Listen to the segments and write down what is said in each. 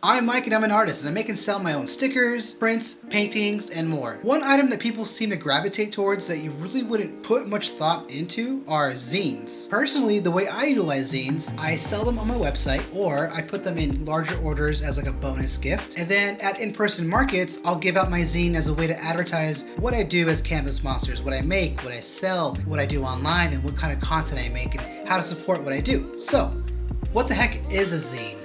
I'm Mike and I'm an artist and I make and sell my own stickers, prints, paintings, and more. One item that people seem to gravitate towards that you really wouldn't put much thought into are zines. Personally, the way I utilize zines, I sell them on my website or I put them in larger orders as like a bonus gift. And then at in-person markets, I'll give out my zine as a way to advertise what I do as Canvas Monsters, what I make, what I sell, what I do online, and what kind of content I make and how to support what I do. So, what the heck is a zine?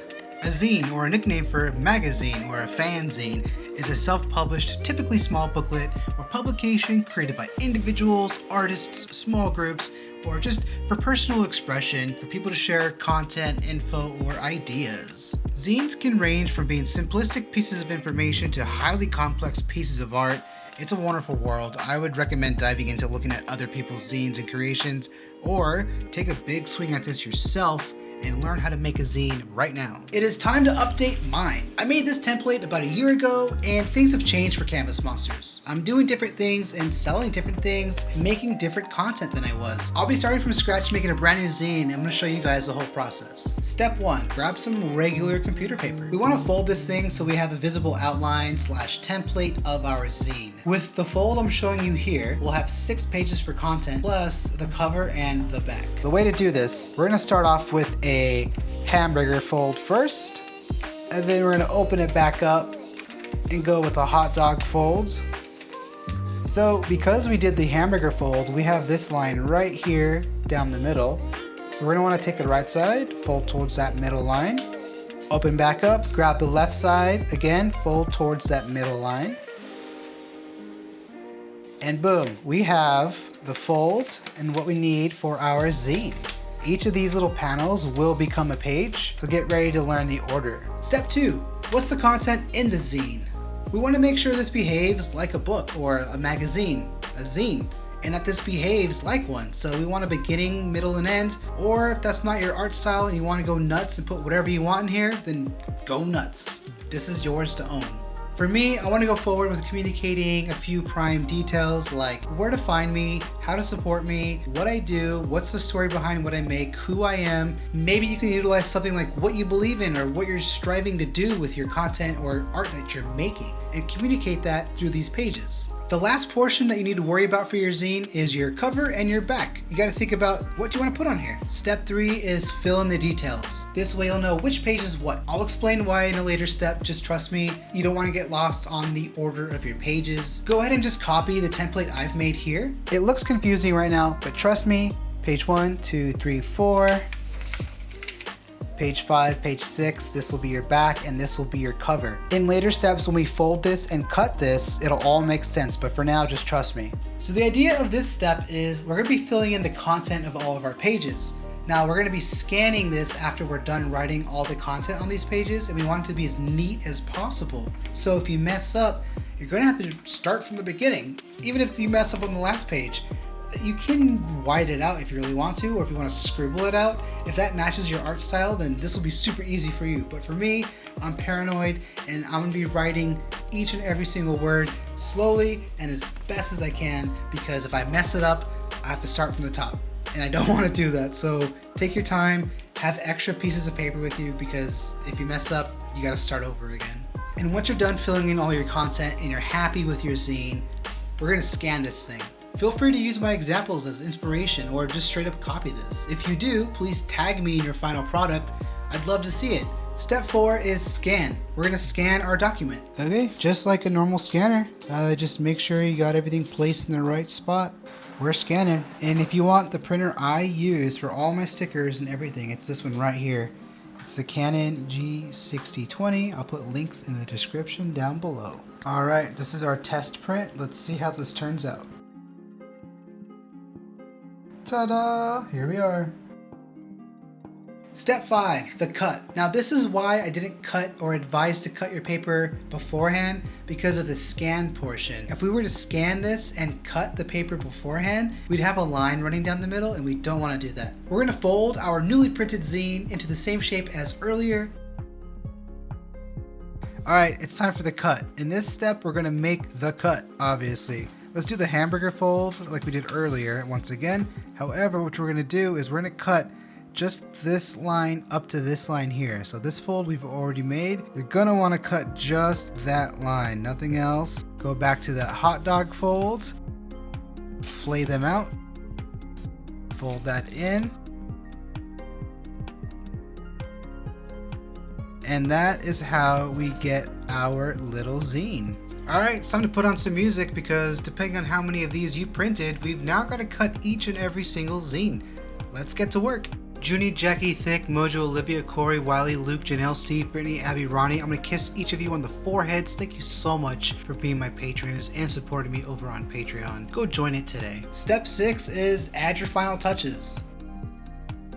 A zine, or a nickname for magazine or a fanzine, is a self-published, typically small booklet or publication created by individuals, artists, small groups, or just for personal expression for people to share content, info, or ideas. Zines can range from being simplistic pieces of information to highly complex pieces of art. It's a wonderful world. I would recommend diving into looking at other people's zines and creations, or take a big swing at this yourself and learn how to make a zine right now. It is time to update mine. I made this template about a year ago and things have changed for Canvas Monsters. I'm doing different things and selling different things, making different content than I was. I'll be starting from scratch making a brand new zine. I'm gonna show you guys the whole process. Step 1, grab some regular computer paper. We wanna fold this thing so we have a visible outline / template of our zine. With the fold I'm showing you here, we'll have 6 pages for content plus the cover and the back. The way to do this, we're gonna start off with a hamburger fold first, and then we're going to open it back up and go with a hot dog fold. So because we did the hamburger fold, we have this line right here down the middle. So we're going to want to take the right side, fold towards that middle line, open back up, grab the left side, again fold towards that middle line, and boom, we have the fold and what we need for our zine. Each of these little panels will become a page, so get ready to learn the order. Step 2, what's the content in the zine? We want to make sure this behaves like a book or a magazine, a zine, and that this behaves like one. So we want a beginning, middle, and end, or if that's not your art style and you want to go nuts and put whatever you want in here, then go nuts. This is yours to own. For me, I want to go forward with communicating a few prime details like where to find me, how to support me, what I do, what's the story behind what I make, who I am. Maybe you can utilize something like what you believe in or what you're striving to do with your content or art that you're making, and communicate that through these pages. The last portion that you need to worry about for your zine is your cover and your back. You got to think about what do you want to put on here. Step 3 is fill in the details. This way you'll know which page is what. I'll explain why in a later step, just trust me. You don't want to get lost on the order of your pages. Go ahead and just copy the template I've made here. It looks confusing right now, but trust me, page 1, 2, 3, 4. Page 5, page 6, this will be your back and this will be your cover. In later steps, when we fold this and cut this, it'll all make sense, but for now, just trust me. So the idea of this step is we're gonna be filling in the content of all of our pages. Now we're gonna be scanning this after we're done writing all the content on these pages, and we want it to be as neat as possible. So if you mess up, you're gonna have to start from the beginning. Even if you mess up on the last page, you can white it out if you really want to, or if you want to scribble it out. If that matches your art style, then this will be super easy for you. But for me, I'm paranoid and I'm gonna be writing each and every single word slowly and as best as I can, because if I mess it up, I have to start from the top. And I don't want to do that. So take your time, have extra pieces of paper with you, because if you mess up, you gotta start over again. And once you're done filling in all your content and you're happy with your zine, we're gonna scan this thing. Feel free to use my examples as inspiration or just straight up copy this. If you do, please tag me in your final product. I'd love to see it. Step 4 is scan. We're gonna scan our document. Okay, just like a normal scanner, just make sure you got everything placed in the right spot. We're scanning, and if you want the printer I use for all my stickers and everything, it's this one right here. It's the Canon G6020. I'll put links in the description down below. All right, this is our test print. Let's see how this turns out. Ta-da! Here we are. Step 5, the cut. Now this is why I didn't cut or advise to cut your paper beforehand, because of the scan portion. If we were to scan this and cut the paper beforehand, we'd have a line running down the middle, and we don't want to do that. We're going to fold our newly printed zine into the same shape as earlier. Alright, it's time for the cut. In this step, we're going to make the cut, obviously. Let's do the hamburger fold like we did earlier once again. However, what we're going to do is we're going to cut just this line up to this line here. So this fold we've already made. You're gonna wanna cut just that line, nothing else. Go back to that hot dog fold, flay them out, fold that in. And that is how we get our little zine. All right, it's time to put on some music because depending on how many of these you printed, we've now got to cut each and every single zine. Let's get to work. Junie, Jackie, Thick, Mojo, Olivia, Corey, Wiley, Luke, Janelle, Steve, Brittany, Abby, Ronnie. I'm gonna kiss each of you on the foreheads. Thank you so much for being my patrons and supporting me over on Patreon. Go join it today. Step 6 is add your final touches.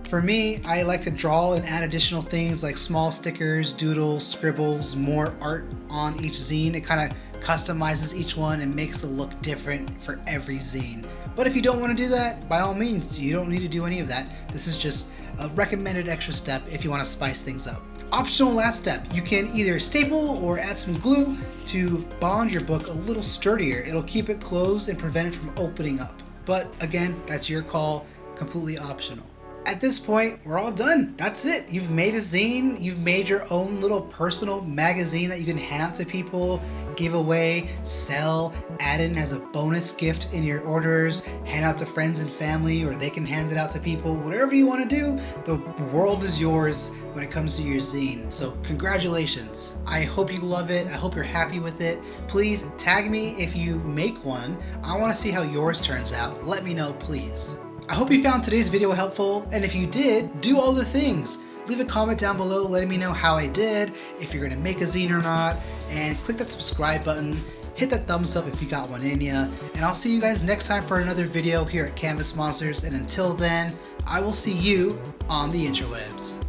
For me, I like to draw and add additional things like small stickers, doodles, scribbles, more art on each zine. It kind of customizes each one and makes it look different for every zine. But if you don't want to do that, by all means, you don't need to do any of that. This is just a recommended extra step if you want to spice things up. Optional last step, you can either staple or add some glue to bond your book a little sturdier. It'll keep it closed and prevent it from opening up. But again, that's your call, completely optional. At this point, we're all done. That's it. You've made a zine. You've made your own little personal magazine that you can hand out to people, give away, sell, add in as a bonus gift in your orders, hand out to friends and family, or they can hand it out to people. Whatever you want to do, the world is yours when it comes to your zine. So congratulations. I hope you love it. I hope you're happy with it. Please tag me if you make one. I want to see how yours turns out. Let me know, please. I hope you found today's video helpful, and if you did, do all the things. Leave a comment down below letting me know how I did, if you're gonna make a zine or not, and click that subscribe button, hit that thumbs up if you got one in ya, and I'll see you guys next time for another video here at Canvas Monsters, and until then, I will see you on the interwebs.